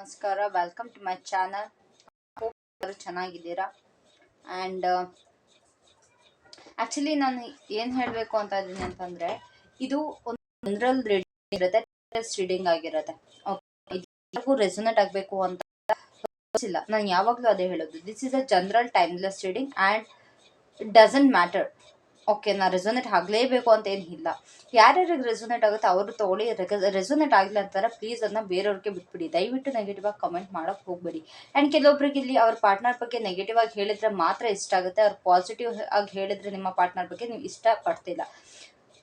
ನಮಸ್ಕಾರ, welcome to my channel. Hope ಎಲ್ಲರೂ ಚೆನ್ನಾಗಿದ್ದೀರಾ. ಆ್ಯಂಡ್ ಆ್ಯಕ್ಚುಲಿ ನಾನು ಏನು ಹೇಳಬೇಕು ಅಂತ ಇದ್ದೀನಿ ಅಂತಂದರೆ, ಇದು ಒಂದು ಜನರಲ್ ರೀಡಿಂಗ್ ಇರುತ್ತೆ, ರೀಡಿಂಗ್ ಆಗಿರುತ್ತೆ. ಓಕೆ, ಇದು ರೆಸೊನೇಟ್ ಆಗಬೇಕು ಅಂತ ಇಲ್ಲ, ನಾನು ಯಾವಾಗಲೂ ಅದೇ ಹೇಳೋದು. This is a general timeless reading and it doesn't matter. Okay, ನಾ ರೆಸೊನೇಟ್ ಆಗಲೇಬೇಕು ಅಂತ ಏನು ಇಲ್ಲ. ಯಾರ್ಯಾರಿಗೆ ರೆಸೊನೇಟ್ ಆಗುತ್ತೆ ಅವರು ತೊಗೊಳ್ಳಿ. ರೆಸೊನೇಟ್ ಆಗಿಲ್ಲ ಅಂತಾರೆ ಪ್ಲೀಸ್ ಅದನ್ನ ಬೇರೆಯವ್ರಿಗೆ ಬಿಟ್ಬಿಡಿ. ದಯವಿಟ್ಟು ನೆಗೆಟಿವ್ ಆಗಿ ಕಮೆಂಟ್ ಮಾಡೋಕ್ಕೆ ಹೋಗ್ಬೇಡಿ. ಆ್ಯಂಡ್ ಕೆಲವೊಬ್ರಿಗೆ ಇಲ್ಲಿ ಅವ್ರ ಪಾರ್ಟ್ನರ್ ಬಗ್ಗೆ ನೆಗೆಟಿವ್ ಆಗಿ ಹೇಳಿದ್ರೆ ಮಾತ್ರ ಇಷ್ಟ ಆಗುತ್ತೆ. ಅವ್ರು ಪಾಸಿಟಿವ್ ಆಗಿ ಹೇಳಿದ್ರೆ ನಿಮ್ಮ ಪಾರ್ಟ್ನರ್ ಬಗ್ಗೆ ನೀವು ಇಷ್ಟಪಡ್ತಿಲ್ಲ.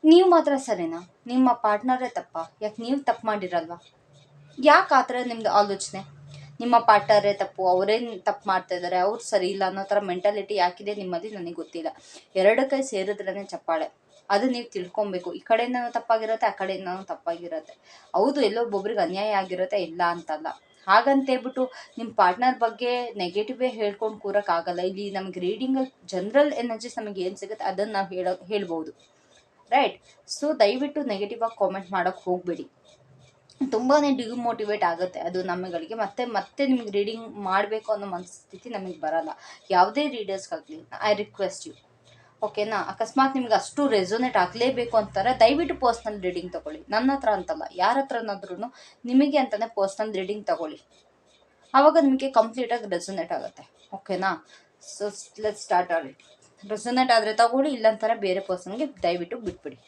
ನೀವು ಮಾತ್ರ ಸರಿನಾ? ನಿಮ್ಮ ಪಾರ್ಟ್ನರೇ ತಪ್ಪಾ? ಯಾಕೆ ನೀವು ತಪ್ಪು ಮಾಡಿರಲ್ವಾ? ಯಾಕೆ ಆ ಥರ ನಿಮ್ದು ಆಲೋಚನೆ? ನಿಮ್ಮ ಪಾರ್ಟ್ನರೇ ತಪ್ಪು, ಅವರೇನು ತಪ್ಪು ಮಾಡ್ತಾ ಇದ್ದಾರೆ, ಅವ್ರು ಸರಿ ಇಲ್ಲ ಅನ್ನೋ ಥರ ಮೆಂಟಾಲಿಟಿ ಯಾಕಿದೆ ನಿಮ್ಮಲ್ಲಿ ನನಗೆ ಗೊತ್ತಿಲ್ಲ. ಎರಡು ಕೈ ಸೇರಿದ್ರೇ ಚಪ್ಪಾಳೆ, ಅದು ನೀವು ತಿಳ್ಕೊಬೇಕು. ಈ ಕಡೆಯಿಂದನೂ ತಪ್ಪಾಗಿರುತ್ತೆ, ಆ ಕಡೆಯಿಂದನೂ ತಪ್ಪಾಗಿರುತ್ತೆ. ಹೌದು, ಎಲ್ಲೋ ಒಬ್ಬೊಬ್ರಿಗೆ ಅನ್ಯಾಯ ಆಗಿರುತ್ತೆ, ಇಲ್ಲ ಅಂತಲ್ಲ. ಹಾಗಂತೇಳ್ಬಿಟ್ಟು ನಿಮ್ಮ ಪಾರ್ಟ್ನರ್ ಬಗ್ಗೆ ನೆಗೆಟಿವೇ ಹೇಳ್ಕೊಂಡು ಕೂರೋಕ್ಕಾಗಲ್ಲ. ಇಲ್ಲಿ ನಮಗೆ ರೀಡಿಂಗಲ್ಲಿ ಜನರಲ್ ಎನರ್ಜೀಸ್ ನಮಗೆ ಏನು ಸಿಗುತ್ತೆ ಅದನ್ನು ನಾವು ಹೇಳ್ಬೋದು, ರೈಟ್? ಸೊ ದಯವಿಟ್ಟು ನೆಗೆಟಿವ್ ಆಗಿ ಕಾಮೆಂಟ್ ಮಾಡೋಕ್ಕೆ ಹೋಗಬೇಡಿ. ತುಂಬಾ ಡಿಮೋಟಿವೇಟ್ ಆಗುತ್ತೆ ಅದು ನಮ್ಮಗಳಿಗೆ. ಮತ್ತೆ ನಿಮ್ಗೆ ರೀಡಿಂಗ್ ಮಾಡಬೇಕು ಅನ್ನೋ ಮನಸ್ಥಿತಿ ನಮಗೆ ಬರಲ್ಲ. ಯಾವುದೇ ರೀಡರ್ಸ್ಗಾಗಲಿ ಐ ರಿಕ್ವೆಸ್ಟ್ ಯು, ಓಕೆನಾ? ಅಕಸ್ಮಾತ್ ನಿಮ್ಗೆ ಅಷ್ಟು ರೆಸೊನೇಟ್ ಆಗಲೇಬೇಕು ಅಂತಾರೆ, ದಯವಿಟ್ಟು ಪರ್ಸ್ನಲ್ ರೀಡಿಂಗ್ ತೊಗೊಳ್ಳಿ. ನನ್ನ ಹತ್ರ ಅಂತಲ್ಲ, ಯಾರ ಹತ್ರನಾದ್ರೂ ನಿಮಗೆ ಅಂತಲೇ ಪರ್ಸ್ನಲ್ ರೀಡಿಂಗ್ ತೊಗೊಳ್ಳಿ. ಆವಾಗ ನಿಮಗೆ ಕಂಪ್ಲೀಟಾಗಿ ರೆಸೊನೇಟ್ ಆಗುತ್ತೆ, ಓಕೆನಾ? So let's start all it. Resonate ಆದರೆ ತಗೊಳ್ಳಿ, ಇಲ್ಲಾಂತಾರೆ ಬೇರೆ ಪರ್ಸನ್ಗೆ ದಯವಿಟ್ಟು ಬಿಟ್ಬಿಡಿ.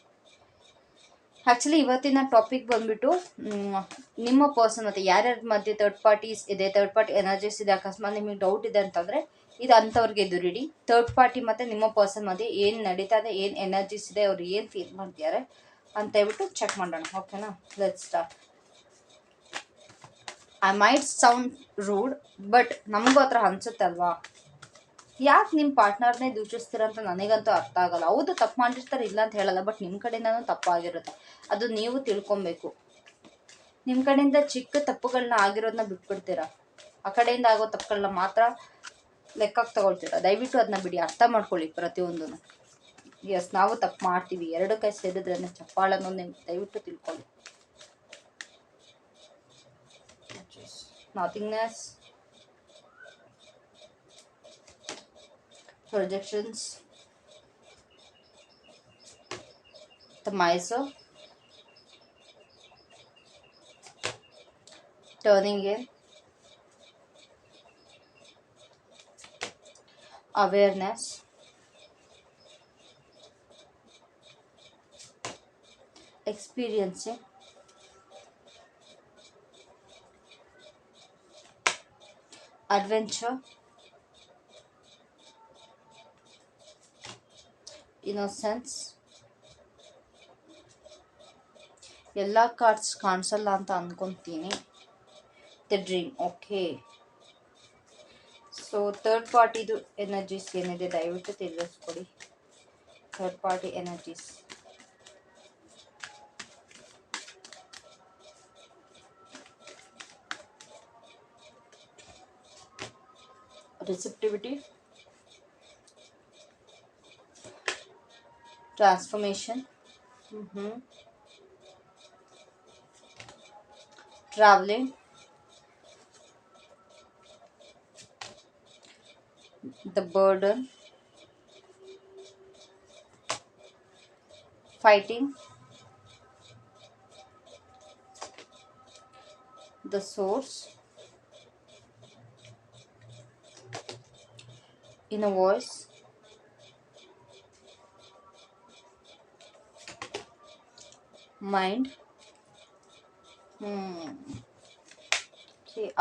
ಆ್ಯಕ್ಚುಲಿ ಇವತ್ತಿನ ಟಾಪಿಕ್ ಬಂದ್ಬಿಟ್ಟು ನಿಮ್ಮ ಪರ್ಸನ್ ಮತ್ತು ಯಾರ್ಯಾರ ಮಧ್ಯೆ ಥರ್ಡ್ ಪಾರ್ಟೀಸ್ ಇದೆ, ಥರ್ಡ್ ಪಾರ್ಟಿ ಎನರ್ಜೀಸ್ ಇದೆ. ಅಕಸ್ಮಾತ್ ನಿಮಗೆ ಡೌಟ್ ಇದೆ ಅಂತಂದರೆ ಇದು ಅಂಥವ್ರಿಗೆ ಇದು ರೀಡಿ. ಥರ್ಡ್ ಪಾರ್ಟಿ ಮತ್ತು ನಿಮ್ಮ ಪರ್ಸನ್ ಮಧ್ಯೆ ಏನು ನಡೀತಾ ಇದೆ, ಏನು ಎನರ್ಜೀಸ್ ಇದೆ, ಅವ್ರು ಏನು ಫೀಲ್ ಮಾಡ್ತಿದ್ದಾರೆ ಅಂತ ಹೇಳ್ಬಿಟ್ಟು ಚೆಕ್ ಮಾಡೋಣ, ಓಕೆನಾ? Let's start. I might sound rude, but ನಮಗೂ ಆ ಥರ ಅನ್ಸುತ್ತೆ ಅಲ್ವಾ? ಯಾಕೆ ನಿಮ್ಮ ಪಾರ್ಟ್ನರ್ನೇ ದೂಷಿಸ್ತೀರಂತ ನನಗಂತೂ ಅರ್ಥ ಆಗಲ್ಲ. ಹೌದು, ತಪ್ಪು ಮಾಡಿರ್ತಾರೆ, ಇಲ್ಲ ಅಂತ ಹೇಳಲ್ಲ, ಬಟ್ ನಿಮ್ಮ ಕಡೆಯಿಂದನೂ ತಪ್ಪಾಗಿರುತ್ತೆ. ಅದು ನೀವು ತಿಳ್ಕೊಬೇಕು. ನಿಮ್ಮ ಕಡೆಯಿಂದ ಚಿಕ್ಕ ತಪ್ಪುಗಳನ್ನ ಆಗಿರೋದನ್ನ ಬಿಟ್ಬಿಡ್ತೀರಾ, ಆ ಕಡೆಯಿಂದ ಆಗೋ ತಪ್ಪುಗಳನ್ನ ಮಾತ್ರ ಲೆಕ್ಕಕ್ಕೆ ತಗೊಳ್ತೀರಾ. ದಯವಿಟ್ಟು ಅದನ್ನ ಬಿಡಿ, ಅರ್ಥ ಮಾಡ್ಕೊಳ್ಳಿ ಪ್ರತಿಯೊಂದೂ. ಎಸ್, ನಾವು ತಪ್ಪು ಮಾಡ್ತೀವಿ, ಎರಡು ಕೈ ಸೇರಿದ್ರೆ ಚಪ್ಪಾಳನ್ನು ದಯವಿಟ್ಟು ತಿಳ್ಕೊಳ್ಳಿ. Nothingness, projections, the miser, turning in, awareness, experiencing, adventure, innocence. ಎಲ್ಲ ಕಾರ್ಡ್ಸ್ ಕಾಣಿಸಲ್ಲ ಅಂತ ಅಂದ್ಕೊತೀನಿ. The dream, okay. So third ಪಾರ್ಟಿದು ಎನರ್ಜೀಸ್ ಏನಿದೆ ದಯವಿಟ್ಟು ತಿಳಿಸ್ಕೊಡಿ. Third party energies, receptivity, transformation, traveling, the burden, fighting, the source, inner voice, mind,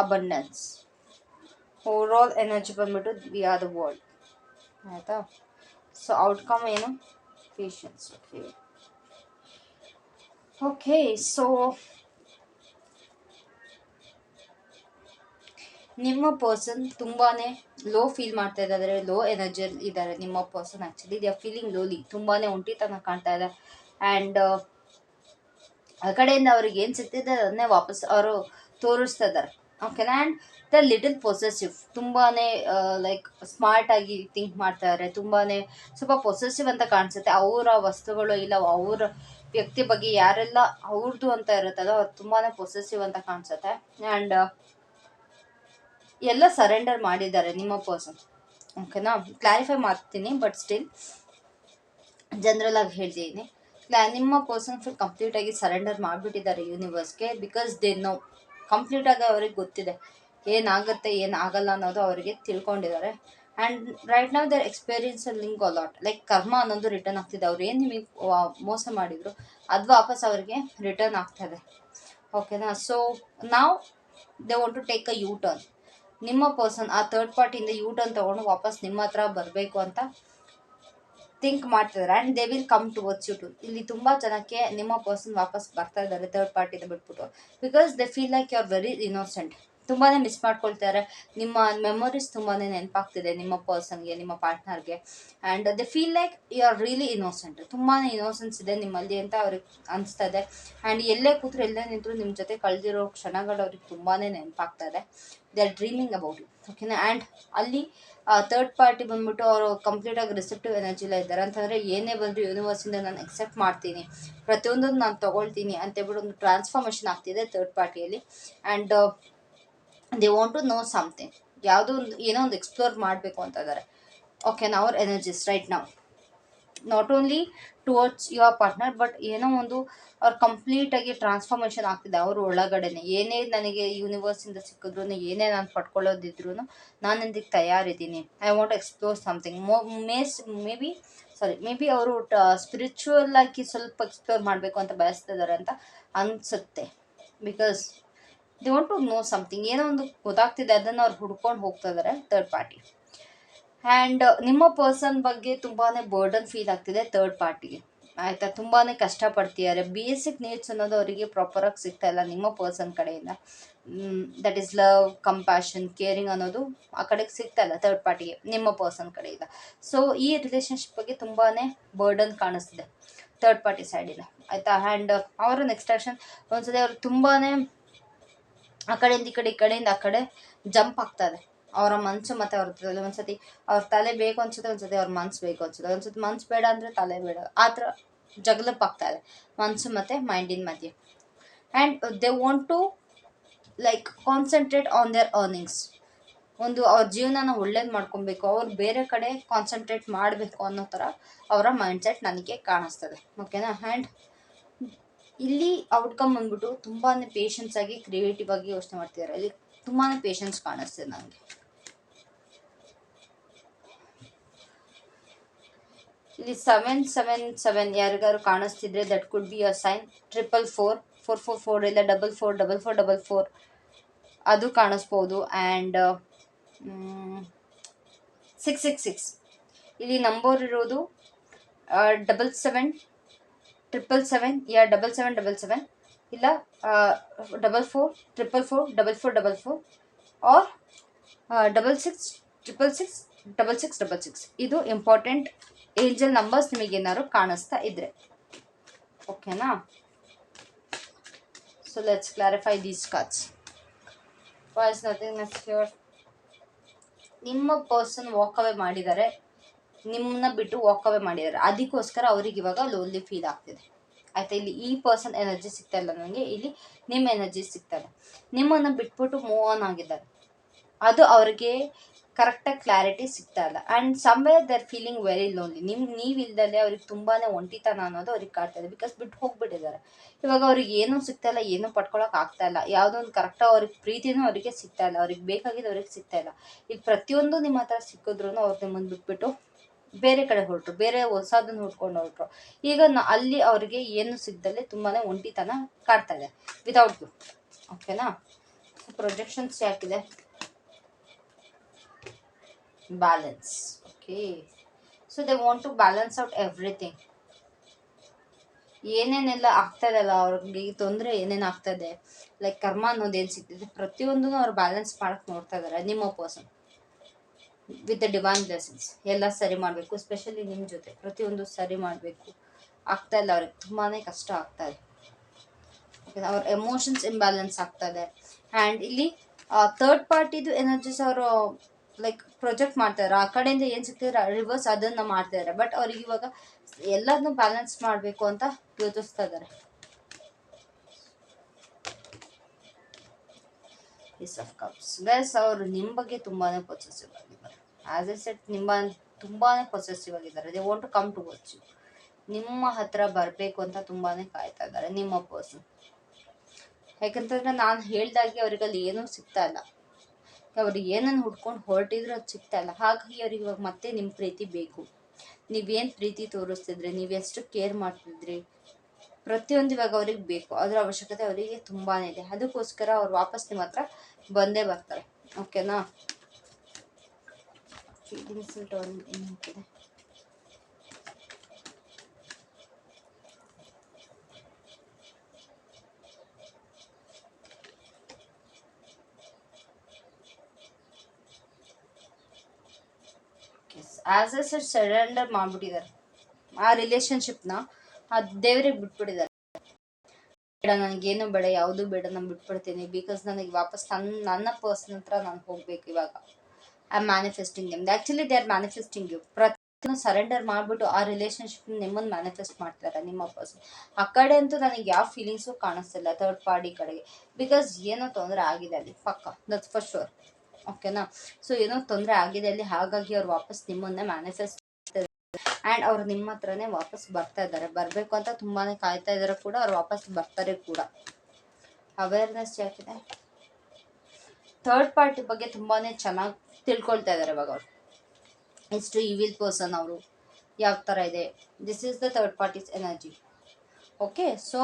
abundance. Overall energy ಬಂದ್ಬಿಟ್ಟು we are the world, ಆಯಿತಾ? ಸೊ ಔಟ್ಕಮ್ ಏನು? Patience, okay. ಓಕೆ, ಸೊ ನಿಮ್ಮ person ತುಂಬಾ low feel ಮಾಡ್ತಾ ಇದ್ದಾರೆ, ಲೋ ಎನರ್ಜಿಯಲ್ಲಿ ಇದ್ದಾರೆ ನಿಮ್ಮ person. Actually they are feeling ಲೋಲಿ, ತುಂಬಾ ಒಂಟಿತನ ಕಾಣ್ತಾ ಇದೆ. ಆ್ಯಂಡ್ ಆ ಕಡೆಯಿಂದ ಅವ್ರಿಗೆ ಏನು ಸಿಗ್ತಿದೆ ಅದನ್ನೇ ವಾಪಸ್ ಅವರು ತೋರಿಸ್ತಾ ಇದ್ದಾರೆ, ಓಕೆನಾ? ಆ್ಯಂಡ್ ದ ಲಿಟಲ್ ಪೊಸೆಸಿವ್, ತುಂಬಾ ಲೈಕ್ ಸ್ಮಾರ್ಟಾಗಿ ಥಿಂಕ್ ಮಾಡ್ತಾರೆ, ತುಂಬಾ ಸ್ವಲ್ಪ ಪೊಸೆಸಿವ್ ಅಂತ ಕಾಣಿಸುತ್ತೆ. ಅವರ ವಸ್ತುಗಳು ಇಲ್ಲ ಅವರ ವ್ಯಕ್ತಿ ಬಗ್ಗೆ ಯಾರೆಲ್ಲ ಅವ್ರದ್ದು ಅಂತ ಇರುತ್ತಲ್ಲ ಅವ್ರು ತುಂಬಾ ಪೊಸೆಸಿವ್ ಅಂತ ಕಾಣಿಸುತ್ತೆ. ಆ್ಯಂಡ್ ಎಲ್ಲ ಸರೆಂಡರ್ ಮಾಡಿದ್ದಾರೆ ನಿಮ್ಮ ಪರ್ಸನ್. ಓಕೆನಾ, ಕ್ಲಾರಿಫೈ ಮಾಡ್ತೀನಿ ಬಟ್ ಸ್ಟಿಲ್ ಜನರಲ್ ಆಗಿ ಹೇಳ್ತೀನಿ. ನಿಮ್ಮ ಪರ್ಸನ್ ಫುಲ್ ಕಂಪ್ಲೀಟ್ ಆಗಿ ಸರೆಂಡರ್ ಮಾಡಿಬಿಟ್ಟಿದ್ದಾರೆ ಯೂನಿವರ್ಸ್ಗೆ. ಬಿಕಾಸ್ ದೇ ನೋ, ಕಂಪ್ಲೀಟ್ ಆಗಿ ಅವ್ರಿಗೆ ಗೊತ್ತಿದೆ ಏನಾಗುತ್ತೆ ಏನಾಗಲ್ಲ ಅನ್ನೋದು ಅವರಿಗೆ ತಿಳ್ಕೊಂಡಿದ್ದಾರೆ. ಆ್ಯಂಡ್ ರೈಟ್ ನಾವು their experience link a lot, like karma ಅನ್ನೋದು ರಿಟರ್ನ್ ಆಗ್ತಿದೆ. ಅವ್ರು ಏನು ನಿಮಗೆ ಮೋಸ ಮಾಡಿದ್ರು ಅದು ವಾಪಸ್ ಅವ್ರಿಗೆ ರಿಟರ್ನ್ ಆಗ್ತದೆ. ಓಕೆನಾ, ಸೊ ನಾವು they want to take a U turn. ನಿಮ್ಮ ಪರ್ಸನ್ ಆ ಥರ್ಡ್ ಪಾರ್ಟಿಯಿಂದ ಯೂ ಟರ್ನ್ ತೊಗೊಂಡು ವಾಪಸ್ ನಿಮ್ಮ ಹತ್ರ ಬರಬೇಕು ಅಂತ ಥಿಂಕ್ ಮಾಡ್ತಿದ್ದಾರೆ. And they will come towards you too. ಇಲ್ಲಿ ತುಂಬ ಜನಕ್ಕೆ ನಿಮ್ಮ ಪರ್ಸನ್ ವಾಪಸ್ ಬರ್ತಾ ಇದ್ದಾರೆ ಥರ್ಡ್ ಪಾರ್ಟಿಯಿಂದ ಬಿಟ್ಬಿಟ್ಟು. Because they feel like you are very innocent. ತುಂಬಾ ಮಿಸ್ ಮಾಡ್ಕೊಳ್ತಾರೆ. ನಿಮ್ಮ ಮೆಮೊರೀಸ್ ತುಂಬಾ ನೆನಪಾಗ್ತಿದೆ ನಿಮ್ಮ ಪರ್ಸನ್ಗೆ, ನಿಮ್ಮ ಪಾರ್ಟ್ನರ್ಗೆ. And they feel like you are really innocent. ತುಂಬಾ ಇನ್ನೋಸೆನ್ಸ್ ಇದೆ ನಿಮ್ಮಲ್ಲಿ ಅಂತ ಅವ್ರಿಗೆ ಅನಿಸ್ತಾ ಇದೆ. ಆ್ಯಂಡ್ ಎಲ್ಲೇ ಕೂತ್ರು ಎಲ್ಲೇ ನಿಂತರು ನಿಮ್ಮ ಜೊತೆ ಕಳೆದಿರೋ ಕ್ಷಣಗಳು ಅವ್ರಿಗೆ ತುಂಬಾ ನೆನಪಾಗ್ತಾ ಇದೆ. They are dreaming about it. ಓಕೆನಾ, ಆ್ಯಂಡ್ ಅಲ್ಲಿ ಥರ್ಡ್ ಪಾರ್ಟಿ ಬಂದ್ಬಿಟ್ಟು ಅವರು ಕಂಪ್ಲೀಟಾಗಿ ರಿಸೆಪ್ಟಿವ್ ಎನರ್ಜಿಲೇ ಇದ್ದಾರೆ. ಅಂತಂದರೆ ಏನೇ ಬಂದರೂ ಯೂನಿವರ್ಸಿಂದ ನಾನು ಎಕ್ಸೆಪ್ಟ್ ಮಾಡ್ತೀನಿ, ಪ್ರತಿಯೊಂದನ್ನು ನಾನು ತೊಗೊಳ್ತೀನಿ ಅಂತೇಳ್ಬಿಟ್ಟು ಒಂದು ಟ್ರಾನ್ಸ್ಫಾರ್ಮೇಷನ್ ಆಗ್ತಿದೆ ಥರ್ಡ್ ಪಾರ್ಟಿಯಲ್ಲಿ. And they want to know something, ಯಾವುದೋ ಒಂದು ಏನೋ ಒಂದು ಎಕ್ಸ್ಪ್ಲೋರ್ ಮಾಡಬೇಕು ಅಂತ ಇದ್ದಾರೆ. ಓಕೆನಾ, ಅವ್ರ ಎನರ್ಜೀಸ್ ರೈಟ್ ನಾವು not only towards your partner but ಏನೋ ಒಂದು ಅವ್ರು ಕಂಪ್ಲೀಟಾಗಿ ಟ್ರಾನ್ಸ್ಫಾರ್ಮೇಷನ್ ಆಗ್ತಿದೆ ಅವ್ರ ಒಳಗಡೆನೆ. ಏನೇ ನನಗೆ ಯೂನಿವರ್ಸಿಂದ ಸಿಕ್ಕಿದ್ರು, ಏನೇ ನಾನು ಪಡ್ಕೊಳ್ಳೋದಿದ್ರು ನಾನು ಇದಕ್ಕೆ ತಯಾರಿದ್ದೀನಿ. I want explore something maybe ಅವರು ಸ್ಪಿರಿಚುವಲ್ ಆಗಿ ಸ್ವಲ್ಪ ಎಕ್ಸ್ಪ್ಲೋರ್ ಮಾಡಬೇಕು ಅಂತ ಬಯಸ್ತಿದ್ದಾರೆ ಅಂತ ಅನಿಸುತ್ತೆ. Because they want to know something, ಏನೋ ಒಂದು ಗೊತ್ತಾಗ್ತಿದೆ, ಅದನ್ನು ಅವ್ರು ಹುಡ್ಕೊಂಡು ಹೋಗ್ತಾ ಇದ್ದಾರೆ ಥರ್ಡ್ ಪಾರ್ಟಿ. ಆ್ಯಂಡ್ ನಿಮ್ಮ ಪರ್ಸನ್ ಬಗ್ಗೆ ತುಂಬಾ ಬರ್ಡನ್ ಫೀಲ್ ಆಗ್ತಿದೆ ಥರ್ಡ್ ಪಾರ್ಟಿಗೆ. ಆಯಿತಾ, ತುಂಬಾ ಕಷ್ಟಪಡ್ತಿದ್ದಾರೆ. ಬೇಸಿಕ್ ನೀಡ್ಸ್ ಅನ್ನೋದು ಅವರಿಗೆ ಪ್ರಾಪರಾಗಿ ಸಿಗ್ತಾ ಇಲ್ಲ ನಿಮ್ಮ ಪರ್ಸನ್ ಕಡೆಯಿಂದ. That is love, compassion, caring ಅನ್ನೋದು ಆ ಕಡೆಗೆ ಸಿಗ್ತಾ ಇಲ್ಲ ಥರ್ಡ್ ಪಾರ್ಟಿಗೆ ನಿಮ್ಮ ಪರ್ಸನ್ ಕಡೆಯಿಂದ. ಸೊ ಈ ರಿಲೇಷನ್ಶಿಪ್ ಬಗ್ಗೆ ತುಂಬಾ ಬರ್ಡನ್ ಕಾಣಿಸ್ತಿದೆ ಥರ್ಡ್ ಪಾರ್ಟಿ ಸೈಡಿಂದ. ಆಯಿತಾ, ಆ್ಯಂಡ್ ಅವರ ನೆಕ್ಸ್ಟ್ ಆಕ್ಷನ್ ಒಂದ್ಸತಿ ಅವ್ರು ತುಂಬಾ ಆ ಕಡೆಯಿಂದ ಈ ಕಡೆಯಿಂದ ಆ ಕಡೆ ಜಂಪ್ ಆಗ್ತದೆ ಅವರ ಮನಸ್ಸು ಮತ್ತು ಅವ್ರ ತಲೆ. ಒಂದ್ಸತಿ ಅವ್ರ ತಲೆ ಬೇಕು ಅನ್ಸುತ್ತೆ, ಒಂದ್ಸತಿ ಅವ್ರ ಮನ್ಸು ಬೇಕು ಅನ್ಸುತ್ತೆ, ಒಂದ್ಸತಿ ಮನ್ಸು ಬೇಡ ಅಂದರೆ ತಲೆ ಬೇಡ, ಆ ಥರ ಜಗಳಪ್ಪಾಗ್ತಾ ಇದೆ ಮನಸ್ಸು ಮತ್ತು ಮೈಂಡಿನ ಮಧ್ಯೆ. And they want to like concentrate on their earnings. ಒಂದು ಅವ್ರ ಜೀವನನ ಒಳ್ಳೇದು ಮಾಡ್ಕೊಬೇಕು, ಅವ್ರು ಬೇರೆ ಕಡೆ ಕಾನ್ಸಂಟ್ರೇಟ್ ಮಾಡಬೇಕು ಅನ್ನೋ ಥರ ಅವರ ಮೈಂಡ್ಸೆಟ್ ನನಗೆ ಕಾಣಿಸ್ತದೆ. ಓಕೆನಾ, ಆ್ಯಂಡ್ ಇಲ್ಲಿ ಔಟ್ಕಮ್ ಬಂದ್ಬಿಟ್ಟು ತುಂಬಾ ಪೇಷನ್ಸ್ ಆಗಿ ಕ್ರಿಯೇಟಿವ್ ಆಗಿ ಯೋಚನೆ ಮಾಡ್ತಿದ್ದಾರೆ. ಇಲ್ಲಿ ತುಂಬಾ ಪೇಷನ್ಸ್ ಕಾಣಿಸ್ತಿದೆ ನನಗೆ. ಇಲ್ಲಿ 777 ಯಾರಿಗಾರು ಕಾಣಿಸ್ತಿದ್ರೆ that could be a sign. 444 444 ಇಲ್ಲ 44 ಅದು ಕಾಣಿಸ್ಬೋದು. ಆ್ಯಂಡ್ 666 ಇಲ್ಲಿ ನಂಬರ್ ಇರೋದು 7777 ಯಾ 7777 ಇಲ್ಲ 44444444 ಆರ್ 66666666. ಇದು ಇಂಪಾರ್ಟೆಂಟ್ ಏಂಜಲ್ ನಂಬರ್ಸ್ ನಿಮಗೇನಾದ್ರು ಕಾಣಿಸ್ತಾ ಇದ್ರೆ. ಓಕೆನಾ, so let's clarify these cards. Voice nothingness here. ನಿಮ್ಮ ಪರ್ಸನ್ ವಾಕ್ ಅವೇ ಮಾಡಿದ್ದಾರೆ, ನಿಮ್ಮನ್ನ ಬಿಟ್ಟು ವಾಕ್ ಅವೇ ಮಾಡಿದ್ದಾರೆ. ಅದಕ್ಕೋಸ್ಕರ ಅವ್ರಿಗೆ ಇವಾಗ ಲೋನ್ಲಿ ಫೀಲ್ ಆಗ್ತಿದೆ. ಆಯಿತಾ, ಇಲ್ಲಿ ಈ ಪರ್ಸನ್ ಎನರ್ಜಿ ಸಿಗ್ತಾ ಇಲ್ಲ ನನಗೆ, ಇಲ್ಲಿ ನಿಮ್ಮ ಎನರ್ಜಿ ಸಿಗ್ತಾ ಇಲ್ಲ. ನಿಮ್ಮನ್ನು ಬಿಟ್ಬಿಟ್ಟು ಮೂವ್ ಆನ್ ಆಗಿದ್ದಾರೆ, ಅದು ಅವ್ರಿಗೆ ಕರೆಕ್ಟಾಗಿ ಕ್ಲಾರಿಟಿ ಸಿಗ್ತಾ ಇಲ್ಲ. And somewhere they are feeling very lonely. ನೀವಿಲ್ದಲ್ಲೇ ಅವ್ರಿಗೆ ತುಂಬಾ ಒಂಟಿತನ ಅನ್ನೋದು ಅವ್ರಿಗೆ ಕಾಡ್ತಾ ಇದೆ. ಬಿಕಾಸ್ ಬಿಟ್ಟು ಹೋಗ್ಬಿಟ್ಟಿದ್ದಾರೆ. ಇವಾಗ ಅವ್ರಿಗೆ ಏನೂ ಸಿಗ್ತಾ ಇಲ್ಲ, ಏನೂ ಪಡ್ಕೊಳಕ್ಕೆ ಆಗ್ತಾ ಇಲ್ಲ. ಯಾವುದೋ ಒಂದು ಕರೆಕ್ಟಾಗಿ ಅವ್ರಿಗೆ ಪ್ರೀತಿನೂ ಅವರಿಗೆ ಸಿಗ್ತಾ ಇಲ್ಲ, ಅವ್ರಿಗೆ ಬೇಕಾಗಿದ್ದು ಅವ್ರಿಗೆ ಸಿಗ್ತಾ ಇಲ್ಲ. ಈಗ ಪ್ರತಿಯೊಂದು ನಿಮ್ಮ ಹತ್ರ ಸಿಕ್ಕಿದ್ರು ಅವ್ರು ನಿಮ್ಮನ್ನು ಬಿಟ್ಬಿಟ್ಟು ಬೇರೆ ಕಡೆ ಹೊರಟರು, ಬೇರೆ ಹೊಸದನ್ನು ಹುಡ್ಕೊಂಡು ಹೊರಟರು. ಈಗ ಅಲ್ಲಿ ಅವ್ರಿಗೆ ಏನು ಸಿಗ್ದಲ್ಲೇ ತುಂಬಾ ಒಂಟಿತನ ಕಾಡ್ತಾ ಇದೆ ವಿತೌಟ್ ಯು. ಓಕೆನಾ, ಪ್ರೊಜೆಕ್ಷನ್ಸ್ ಯಾಕಿದೆ? Balance. Okay, so they want to balance out everything. ಏನೇನೆಲ್ಲ ಆಗ್ತಾ ಇದೆಯಲ್ಲ ಅವ್ರಿಗೆ ತೊಂದರೆ, ಏನೇನು ಆಗ್ತಾಯಿದೆ, ಲೈಕ್ ಕರ್ಮ ಅನ್ನೋದು ಏನು ಸಿಗ್ತಿದೆ, ಪ್ರತಿಯೊಂದೂ ಅವ್ರು ಬ್ಯಾಲೆನ್ಸ್ ಮಾಡಕ್ಕೆ ನೋಡ್ತಾ ಇದ್ದಾರೆ ನಿಮ್ಮ person with the divine blessings. ಎಲ್ಲ ಸರಿ ಮಾಡಬೇಕು, ಸ್ಪೆಷಲಿ ನಿಮ್ಮ ಜೊತೆ ಪ್ರತಿಯೊಂದು ಸರಿ ಮಾಡಬೇಕು. ಆಗ್ತಾ ಇಲ್ಲ ಅವ್ರಿಗೆ, ತುಂಬಾ ಕಷ್ಟ ಆಗ್ತಾ ಇದೆ. ಓಕೆ, ಅವ್ರ ಎಮೋಷನ್ಸ್ ಇಂಬ್ಯಾಲೆನ್ಸ್ ಆಗ್ತಾ ಇದೆ. ಆ್ಯಂಡ್ ಇಲ್ಲಿ ಥರ್ಡ್ ಪಾರ್ಟಿದು ಎನರ್ಜೀಸ್ ಅವರು ಲೈಕ್ ಪ್ರೊಜೆಕ್ಟ್ ಮಾಡ್ತಾರೆ. ಆ ಕಡೆಯಿಂದ ಏನು ಸಿಗ್ತಿದ್ರೆ ರಿವರ್ಸ್ ಅದನ್ನು ಮಾಡ್ತಾಯಿದ್ದಾರೆ. ಬಟ್ ಅವ್ರಿಗೆ ಇವಾಗ ಎಲ್ಲದನ್ನೂ ಬ್ಯಾಲೆನ್ಸ್ ಮಾಡಬೇಕು ಅಂತ ಯೋಚಿಸ್ತಾ ಇದ್ದಾರೆ. ಈಸ್ ಆಫ್ ಕಪ್ಸ್ ಗೈಸ್, ಅವರು ನಿಮ್ಮ ಬಗ್ಗೆ ತುಂಬಾನೇ ಪೊಸೆಸಿವ್ ಆಗಿದ್ದಾರೆ. ಆಸ್ ಎ ಸೆಟ್ ತುಂಬಾನೇ ಪೊಸೆಸಿವ್ ಆಗಿದ್ದಾರೆ. They want to come to watch you. ನಿಮ್ಮ ಹತ್ರ ಬರಬೇಕು ಅಂತ ತುಂಬಾನೇ ಕಾಯ್ತಾ ಇದ್ದಾರೆ ನಿಮ್ಮ ಪರ್ಸನ್. ಯಾಕಂತಂದ್ರೆ ನಾನು ಹೇಳ್ದಾಗೆ ಅವ್ರಿಗೆ ಅಲ್ಲಿ ಏನೂ ಸಿಗ್ತಾ ಇಲ್ಲ. ಅವ್ರಿಗೆ ಏನನ್ನು ಹುಡ್ಕೊಂಡು ಹೊರಟಿದ್ರು ಅದು ಸಿಗ್ತಾ ಇಲ್ಲ. ಹಾಗಾಗಿ ಅವ್ರಿಗೆ ಇವಾಗ ಮತ್ತೆ ನಿಮ್ಮ ಪ್ರೀತಿ ಬೇಕು. ನೀವೇನು ಪ್ರೀತಿ ತೋರಿಸ್ತಿದ್ರಿ, ನೀವೆಷ್ಟು ಕೇರ್ ಮಾಡ್ತಿದ್ರಿ, ಪ್ರತಿಯೊಂದು ಇವಾಗ ಅವ್ರಿಗೆ ಬೇಕು. ಅದರ ಅವಶ್ಯಕತೆ ಅವರಿಗೆ ತುಂಬಾನೇ ಇದೆ. ಅದಕ್ಕೋಸ್ಕರ ಅವ್ರು ವಾಪಸ್ ನಿಮ್ಮ ಹತ್ರ ಬಂದೇ ಬರ್ತಾರೆ. ಓಕೆನಾ? ಫೀಲಿಂಗ್ಸ್ ಏನಾಗ್ತಿದೆ? ಆಸ್ ಎ ಸರೆಂಡರ್ ಮಾಡ್ಬಿಟ್ಟಿದ್ದಾರೆ ಆ ರಿಲೇಶನ್ಶಿಪ್ನ. ಆ ದೇವ್ರಿಗೆ ಬಿಟ್ಬಿಟ್ಟಿದ್ದಾರೆ. ಬೇಡ, ನನಗೇನು ಬೇಡ, ಯಾವುದು ಬೇಡ, ನಾನು ಬಿಟ್ಬಿಡ್ತೀನಿ. ಬಿಕಾಸ್ ನನಗೆ ವಾಪಸ್ ನನ್ನ ಪರ್ಸನ್ ಹತ್ರ ನಾನು ಹೋಗ್ಬೇಕು ಇವಾಗ. ಐ ಆಮ್ ಮ್ಯಾನಿಫೆಸ್ಟಿಂಗ್ ನಿಮ್ದು. Actually they are manifesting you. ಪ್ರತಿಯೊಂದು ಸರೆಂಡರ್ ಮಾಡಿಬಿಟ್ಟು ಆ ರಿಲೇಶನ್ಶಿಪ್ ನಿಮ್ಮನ್ನು ಮ್ಯಾನಿಫೆಸ್ಟ್ ಮಾಡ್ತಾರೆ ನಿಮ್ಮ ಪರ್ಸನ್. ಆ ಕಡೆ ಅಂತೂ ನನಗೆ ಯಾವ ಫೀಲಿಂಗ್ಸು ಕಾಣಿಸ್ತಿಲ್ಲ ಥರ್ಡ್ ಪಾರ್ಟಿ ಕಡೆಗೆ. ಬಿಕಾಸ್ ಏನೋ ತೊಂದರೆ ಆಗಿದೆ ಅಲ್ಲಿ ಪಕ್ಕ, ದಟ್ಸ್ ಫಾರ್ ಶೋರ್. ಓಕೆನಾ? ಸೊ ಏನೋ ತೊಂದರೆ ಆಗಿದೆ ಅಲ್ಲಿ. ಹಾಗಾಗಿ ಅವ್ರು ವಾಪಸ್ ನಿಮ್ಮನ್ನೇ ಮ್ಯಾನಿಫೆಸ್ಟ್ ಆ್ಯಂಡ್ ಅವ್ರು ನಿಮ್ಮ ಹತ್ರನೇ ವಾಪಸ್ ಬರ್ತಾ ಇದ್ದಾರೆ. ಬರಬೇಕು ಅಂತ ತುಂಬಾನೇ ಕಾಯ್ತಾ ಇದ್ದಾರೆ ಕೂಡ. ಅವ್ರು ವಾಪಸ್ ಬರ್ತಾರೆ ಕೂಡ. ಅವೇರ್ನೆಸ್ ಯಾಕಿದೆ? ಥರ್ಡ್ ಪಾರ್ಟಿ ಬಗ್ಗೆ ತುಂಬಾನೇ ಚೆನ್ನಾಗಿ ತಿಳ್ಕೊಳ್ತಾ ಇದ್ದಾರೆ ಇವಾಗ ಅವರು. ಎಷ್ಟು ಇವಿಲ್ ಪರ್ಸನ್ ಅವರು, ಯಾವ ಥರ ಇದೆ. This is the third parties energy. Okay, so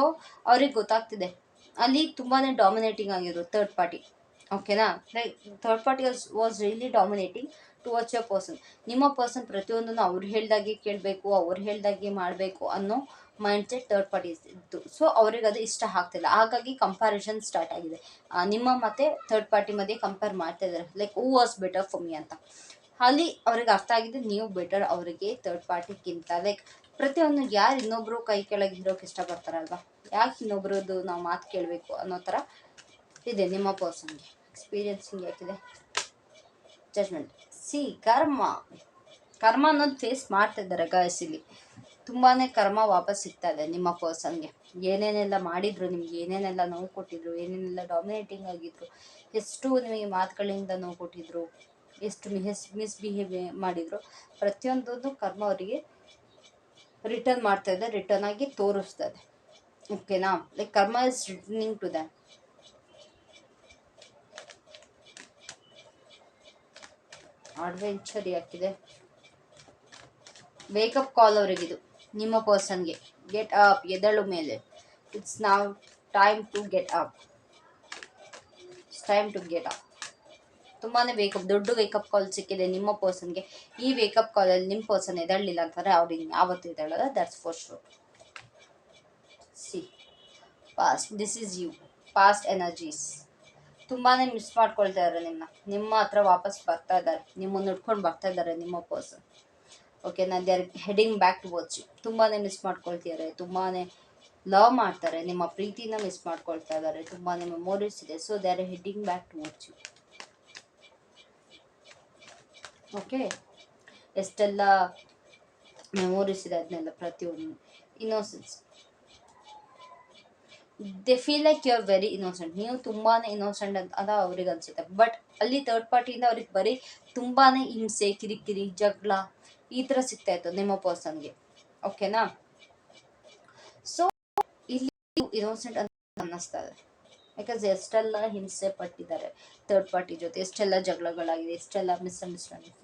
ಅವ್ರಿಗೆ ಗೊತ್ತಾಗ್ತಿದೆ ಅಲ್ಲಿ ತುಂಬಾನೇ ಡಾಮಿನೇಟಿಂಗ್ ಆಗಿದ್ರು ಥರ್ಡ್ ಪಾರ್ಟಿ. ಓಕೆನಾ? Like third party was really dominating towards your person. ನಿಮ್ಮ ಪರ್ಸನ್ ಪ್ರತಿಯೊಂದನ್ನು ಅವ್ರು ಹೇಳ್ದಾಗೆ ಕೇಳಬೇಕು, ಅವ್ರು ಹೇಳ್ದಾಗೆ ಮಾಡಬೇಕು ಅನ್ನೋ ಮೈಂಡ್ ಸೆಟ್ ಥರ್ಡ್ ಪಾರ್ಟಿ ಇತ್ತು. ಸೊ ಅವ್ರಿಗೆ ಅದು ಇಷ್ಟ ಆಗ್ತಿಲ್ಲ. ಹಾಗಾಗಿ ಕಂಪ್ಯಾರಿಸನ್ ಸ್ಟಾರ್ಟ್ ಆಗಿದೆ. ನಿಮ್ಮ ಮತ್ತೆ ಥರ್ಡ್ ಪಾರ್ಟಿ ಮಧ್ಯೆ ಕಂಪೇರ್ ಮಾಡ್ತಾ ಇದ್ದಾರೆ. Like who was better for me ಅಂತ. ಅಲ್ಲಿ ಅವ್ರಿಗೆ ಅರ್ಥ ಆಗಿದೆ ನೀವು ಬೆಟರ್ ಅವರಿಗೆ ಥರ್ಡ್ ಪಾರ್ಟಿಗಿಂತ. ಲೈಕ್ ಪ್ರತಿಯೊಂದು ಯಾರು ಇನ್ನೊಬ್ರು ಕೈ ಕೆಳಗಿರೋಕೆ ಇಷ್ಟಪಡ್ತಾರಲ್ವಾ, ಯಾಕೆ ಇನ್ನೊಬ್ರದ್ದು ನಾವು ಮಾತು ಕೇಳಬೇಕು ಅನ್ನೋ ಥರ ಇದೆ ನಿಮ್ಮ ಪರ್ಸನ್ಗೆ. ಎಕ್ಸ್ಪೀರಿಯನ್ಸಿಂಗ್ ಯಾಕಿದೆ? ಜಜ್ಮೆಂಟ್. ಸಿ ಕರ್ಮ ಅನ್ನೋದು ಫೇಸ್ ಮಾಡ್ತಾ ಇದ್ದಾರೆ ಗಾಯ್ಸ್. ಇಲ್ಲಿ ತುಂಬಾ ಕರ್ಮ ವಾಪಸ್ ಸಿಗ್ತಾ ಇದೆ ನಿಮ್ಮ ಪರ್ಸನ್ಗೆ. ಏನೇನೆಲ್ಲ ಮಾಡಿದ್ರು, ನಿಮ್ಗೆ ಏನೇನೆಲ್ಲ ನೋವು ಕೊಟ್ಟಿದ್ರು, ಏನೇನೆಲ್ಲ ಡಾಮಿನೇಟಿಂಗ್ ಆಗಿದ್ರು, ಎಷ್ಟು ನಿಮಗೆ ಮಾತುಗಳಿಂದ ನೋವು ಕೊಟ್ಟಿದ್ರು, ಎಷ್ಟು ಮಿಸ್ಬಿಹೇವ್ ಮಾಡಿದ್ರು, ಪ್ರತಿಯೊಂದನ್ನು ಕರ್ಮ ಅವರಿಗೆ ರಿಟರ್ನ್ ಮಾಡ್ತಾ ಇದೆ, ರಿಟರ್ನ್ ಆಗಿ ತೋರಿಸ್ತಾ ಇದೆ. ಓಕೆನಾ? Like karma is returning to them. Adventure ಯಾಕಿದೆ? ವೇಕಪ್ ಕಾಲ್ ಅವರಿಗಿದು ನಿಮ್ಮ ಪರ್ಸನ್ಗೆ. ಗೆಟ್ ಅಪ್, ಎದಳು ಮೇಲೆ. It's now time to get up. It's time to get up. ತುಂಬಾ ದೊಡ್ಡ ವೇಕಪ್ ಕಾಲ್ ಸಿಕ್ಕಿದೆ ನಿಮ್ಮ ಪರ್ಸನ್ಗೆ. ಈ ವೇಕಪ್ ಕಾಲಲ್ಲಿ ನಿಮ್ಮ ಪರ್ಸನ್ ಎದಳಲಿಲ್ಲ ಅಂತಂದರೆ ಅವ್ರಿಗೆ ಯಾವತ್ತೂ ಎದಳಲ್ಲ. That's for sure. See past, this is you. Past energies ತುಂಬಾ ಮಿಸ್ ಮಾಡ್ಕೊಳ್ತಾ ಇದ್ದಾರೆ ನಿಮ್ಮ ಹತ್ರ ವಾಪಸ್ ಬರ್ತಾ ಇದ್ದಾರೆ. ನಿಮ್ಮನ್ನು ಹುಡ್ಕೊಂಡು ಬರ್ತಾ ಇದ್ದಾರೆ ನಿಮ್ಮ ಪರ್ಸನ್. ಓಕೆನಾ? They are heading back towards you. ತುಂಬಾ ಮಿಸ್ ಮಾಡ್ಕೊಳ್ತಿದ್ದಾರೆ. ತುಂಬಾ ಲವ್ ಮಾಡ್ತಾರೆ. ನಿಮ್ಮ ಪ್ರೀತಿನ ಮಿಸ್ ಮಾಡ್ಕೊಳ್ತಾ ಇದ್ದಾರೆ. ತುಂಬಾ ಮೆಮೊರೀಸ್ ಇದೆ. So they are heading back towards you. Okay, ಎಷ್ಟೆಲ್ಲ ಮೆಮೊರೀಸ್ ಇದೆ ಅದನ್ನೆಲ್ಲ ಪ್ರತಿಯೊಂದು. Innocence. They feel like you are very innocent. ನೀವು ತುಂಬಾ ಇನ್ನೋಸೆಂಟ್ ಅಂತ ಅವ್ರಿಗೆ ಅನ್ಸುತ್ತೆ. ಬಟ್ ಅಲ್ಲಿ ಥರ್ಡ್ ಪಾರ್ಟಿಯಿಂದ ಅವ್ರಿಗೆ ಬರೀ ತುಂಬಾ ಹಿಂಸೆ, ಕಿರಿಕಿರಿ, ಜಗಳ ಈ ಥರ ಸಿಗ್ತಾ ಇತ್ತು ನಿಮ್ಮ ಪರ್ಸನ್ಗೆ. ಓಕೆನಾ? ಸೊ ಇಲ್ಲಿ ಇನ್ನೋಸೆಂಟ್ ಅಂತ ಅನ್ನಿಸ್ತಾ ಇದೆ. ಯಾಕಂದ್ರೆ ಎಷ್ಟೆಲ್ಲ ಹಿಂಸೆ ಪಟ್ಟಿದ್ದಾರೆ ಥರ್ಡ್ ಪಾರ್ಟಿ ಜೊತೆ, ಎಷ್ಟೆಲ್ಲ ಜಗಳಗಳಾಗಿದೆ, ಎಷ್ಟೆಲ್ಲ ಮಿಸ್ಅಂಡರ್ಸ್ಟ್ಯಾಂಡಿಂಗ್.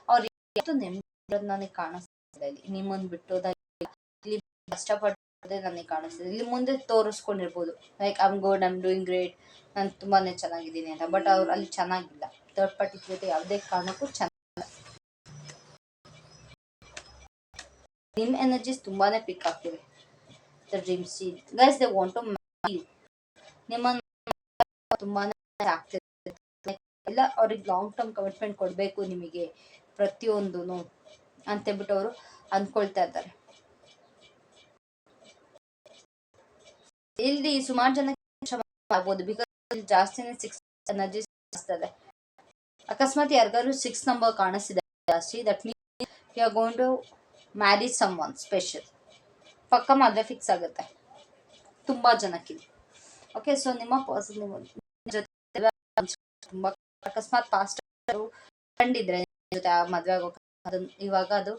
ಅವ್ರು ನೆಮ್ಮದಿ ನನಗೆ ಕಾಣಿಸ್ತಿದೆ ಇಲ್ಲಿ. ನಿಮ್ಮನ್ನು ಬಿಟ್ಟೋದಾಗಿ ಇಲ್ಲಿ ಕಷ್ಟಪಟ್ಟದೆ ನನಗೆ ಕಾಣಿಸ್ತಿದೆ. ಇಲ್ಲಿ ಮುಂದೆ ತೋರಿಸ್ಕೊಂಡಿರ್ಬೋದು like I am good, I am doing great, ನಾನು ತುಂಬಾ ಚೆನ್ನಾಗಿದ್ದೀನಿ ಅಂತ. ಬಟ್ ಅವ್ರು ಅಲ್ಲಿ ಚೆನ್ನಾಗಿಲ್ಲ. ಥರ್ಡ್ ಪಾರ್ಟಿ ಜೊತೆ ಯಾವುದೇ ಕಾರಣಕ್ಕೂ ಚೆನ್ನಾಗಿಲ್ಲ. ನಿಮ್ಮ ಎನರ್ಜೀಸ್ ತುಂಬಾ ಪಿಕ್ ಆಗ್ತಿವೆ. The dream seen guys, they want to marry you. ನಿಮ್ಮನ್ನು ತುಂಬಾ ಆಗ್ತಿದೆ ಎಲ್ಲ. ಅವ್ರಿಗೆ ಲಾಂಗ್ ಟರ್ಮ್ ಕಮಿಟ್ಮೆಂಟ್ ಕೊಡಬೇಕು ನಿಮಗೆ ಪ್ರತಿಯೊಂದು ಅಂತೇಳ್ಬಿಟ್ಟು ಅವರು ಅಂದ್ಕೊಳ್ತಾ ಇದ್ದಾರೆ. ಇಲ್ಲಿ ಸುಮಾರು ಜನ ಆಗ್ಬೋದು. ಬಿಕಾಸ್ ಜಾಸ್ತಿನೇ 6 ಎನರ್ಜಿ ಕಾಣಿಸ್ತದೆ. ಅಕಸ್ಮಾತ್ ಯಾರಿಗಾದ್ರು 6 ನಂಬರ್ ಕಾಣಿಸ್ತಿದೆ ಜಾಸ್ತಿ, that means you are going to marry someone special. ಪಕ್ಕ ಮದುವೆ ಫಿಕ್ಸ್ ಆಗುತ್ತೆ ತುಂಬಾ ಜನಕ್ಕೆ. ಓಕೆ, ಸೊ ನಿಮ್ಮ ಪರ್ಸನ್ ಜೊತೆ ತುಂಬಾ ಅಕಸ್ಮಾತ್ ಪಾಸ್ಟ್ ಕಂಡಿದ್ರೆ ಜೊತೆ ಮದ್ವೆ ಆಗೋ ಅದನ್ನ ಇವಾಗ ಅದು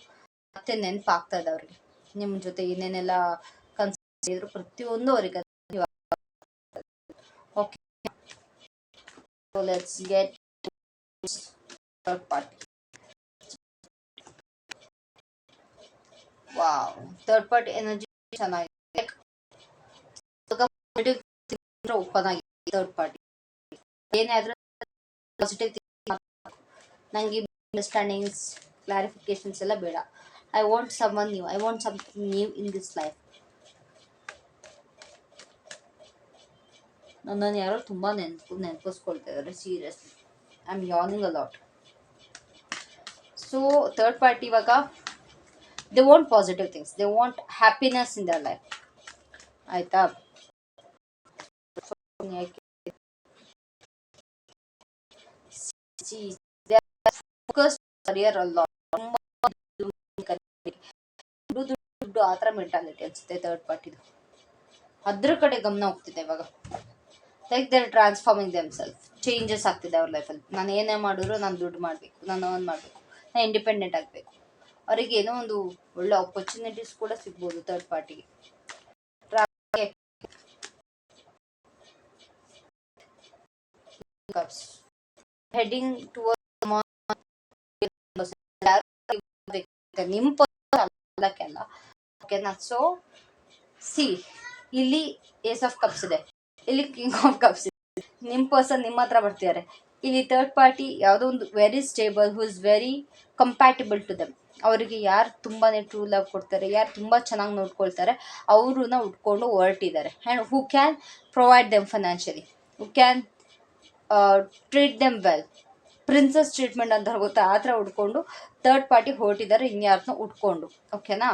ಮತ್ತೆ ನೆನಪಾಗ್ತಾ ಇದೆ ಅವ್ರಿಗೆ. ನಿಮ್ ಜೊತೆ ಏನೇನೆಲ್ಲ ಕನ್ಸಿದ್ರು ಪ್ರತಿಯೊಂದು ಅವ್ರಿಗೆ okay. So let's get third party. Wow, third party energy ಚೆನ್ನಾಗಿದೆ. ಓಪನ್ ಆಗಿದೆ ಥರ್ಡ್ ಪಾರ್ಟಿ. ಏನಾದ್ರೂ ಪಾಸಿಟಿವ್ ನಂಗೆ ಅಂಡರ್ಸ್ಟ್ಯಾಂಡಿಂಗ್ಸ್ ಕ್ಲಾರಿಫಿಕೇಶನ್ಸ್ ಎಲ್ಲ ಬೇಡ. I want some new, I want something new in this life. ನನ್ನನ್ನು ಯಾರೋ ತುಂಬಾ ನೆನಪಿಸ್ಕೊಳ್ತಾ ಇದ್ದಾರೆ seriously. I am yearning a lot. So third party ಇವಾಗ they want positive things, they want happiness in their life. ಆಯ್ತಾ? Career ಅಲ್ಲ, ದುಡ್ಡು ಆ ಥರ ಮೆಂಟಾಲಿಟಿ ಅನ್ಸುತ್ತೆ ಥರ್ಡ್ ಪಾರ್ಟಿದು. ಅದ್ರ ಕಡೆ ಗಮನ ಹೋಗ್ತಿದೆ ಇವಾಗ. Like they're transforming them self, changes ಆಗ್ತಿದೆ ಅವ್ರ ಲೈಫಲ್ಲಿ. ನಾನು ಏನೇ ಮಾಡಿದ್ರು ನಾನು ದುಡ್ಡು ಮಾಡಬೇಕು, ನಾನು ಒಂದು ಮಾಡಬೇಕು, ನಾನು ಇಂಡಿಪೆಂಡೆಂಟ್ ಆಗಬೇಕು. ಅವರಿಗೆ ಏನೋ ಒಂದು ಒಳ್ಳೆ ಆಪರ್ಚುನಿಟೀಸ್ ಕೂಡ ಸಿಗ್ಬೋದು ಥರ್ಡ್ ಪಾರ್ಟಿಗೆ. ಹೆಡಿಂಗ್ ಟುವರ್ಡ್ಸ್ ನಿಮ್ಮ ಅಲ್ಲ. ಓಕೆನಾ? ಸೊ ಸಿ, ಇಲ್ಲಿ ಏಸ್ ಆಫ್ ಕಪ್ಸ್ ಇದೆ, ಇಲ್ಲಿ ಕಿಂಗ್ ಆಫ್ ಕಪ್ಸ್ ಇದೆ. ನಿಮ್ಮ ಪರ್ಸನ್ ನಿಮ್ಮ ಹತ್ರ ಬರ್ತಿದ್ದಾರೆ. ಇಲ್ಲಿ ಥರ್ಡ್ ಪಾರ್ಟಿ ಯಾವುದೋ ಒಂದು very stable, who is very compatible to them. ಅವರಿಗೆ ಯಾರು ತುಂಬಾ ಟ್ರೂ ಲವ್ ಕೊಡ್ತಾರೆ, ಯಾರು ತುಂಬ ಚೆನ್ನಾಗಿ ನೋಡ್ಕೊಳ್ತಾರೆ, ಅವ್ರನ್ನ ಉಟ್ಕೊಂಡು ಹೊರಟಿದ್ದಾರೆ. And who can provide them financially, who can treat them well. Princess treatment ಅಂತ ಗೊತ್ತಾ, ಆ ಥರ ಉಟ್ಕೊಂಡು ಥರ್ಡ್ ಪಾರ್ಟಿ ಹೊರಟಿದ್ದಾರೆ, ಇನ್ಯಾರನ್ನ ಉಟ್ಕೊಂಡು. ಓಕೆನಾ?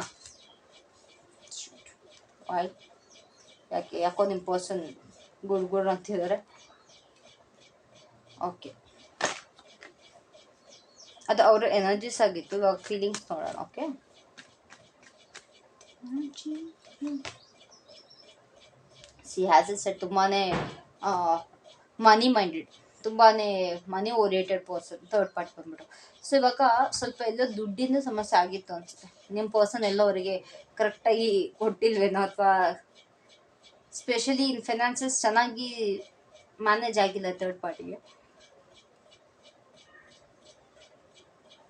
ಯಾಕೋ ನಿಮ್ಮ ಪರ್ಸನ್ ಗುಡ್ ಅಂತಿದ್ದಾರೆ. ಓಕೆ, ಅದು ಅವ್ರ ಎನರ್ಜೀಸ್ ಆಗಿತ್ತು. ಇವಾಗ ಫೀಲಿಂಗ್ಸ್ ನೋಡೋಣ. Okay, C has it set ತುಂಬಾನೇ ಮನಿ ಮೈಂಡೆಡ್, ತುಂಬಾನೇ ಮನಿ ಓರಿಯೆಂಟೆಡ್ ಪರ್ಸನ್ ಥರ್ಡ್ ಪಾರ್ಟಿ ಬಂದ್ಬಿಟ್ಟು. ಸೊ ಇವಾಗ ಸ್ವಲ್ಪ ಎಲ್ಲೋ ದುಡ್ಡಿಂದ ಸಮಸ್ಯೆ ಆಗಿತ್ತು ಅನ್ಸುತ್ತೆ. ನಿಮ್ಮ ಪರ್ಸನ್ ಎಲ್ಲೋ ಅವರಿಗೆ ಕರೆಕ್ಟಾಗಿ ಕೊಟ್ಟಿಲ್ವೇನೋ, ಅಥವಾ ಸ್ಪೆಷಲಿ ಇನ್ ಫೈನಾನ್ಸಸ್ ಚೆನ್ನಾಗಿ ಮ್ಯಾನೇಜ್ ಆಗಿಲ್ಲ ಥರ್ಡ್ ಪಾರ್ಟಿಗೆ.